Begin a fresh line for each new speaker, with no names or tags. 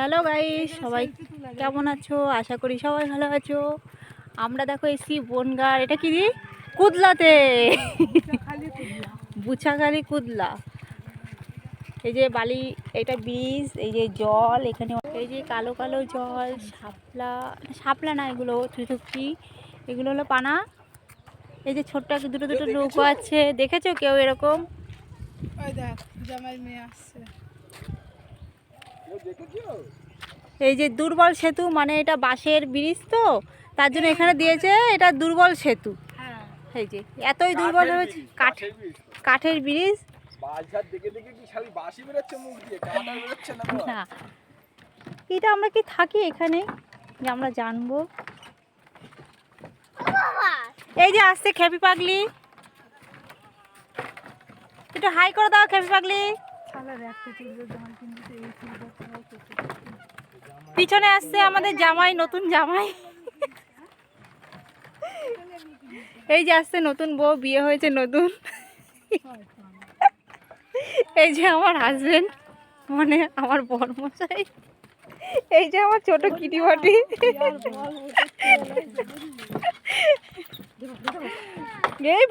Hello guys, সবাই কেমন আছো? আশা করি সবাই ভালো আছো। আমরা দেখো এসি বনগাঁ, এটা কি কুদলাতে, বুছাখালি কুদলা। এই যে বালি, এটা ব্রিজ, এই যে জল এখানে, এই যে কালো কালো জল, শাপলা শাপলা না, এগুলো থুতকি, এগুলো হলো পানা। এই যে ছোট্ট দুটো দুটো নৌকো আছে, দেখেছো কেউ এরকম? এই যে দুর্বল সেতু, মানে এটা বাঁশের ব্রিজ, তো তার জন্য এখানে দিয়েছে এটা দুর্বল সেতু। এই যে এতই দুর্বল হয়েছে, কাঠের ব্রিজ না। এটা আমরা কি থাকি এখানে যে আমরা জানবো। এই যে আসছে খেপি পাগলি, একটু হাই করে দাও খেপি পাগলি। পিছনে আসছে আমাদের জামাই, নতুন জামাই। এই যে আসছে নতুন বউ, বিয়ে হয়েছে নতুন। এই যে আমার হাজবেন্ড, মানে আমার বরমশাই। এই যে আমার ছোট কিটিবাটি। এই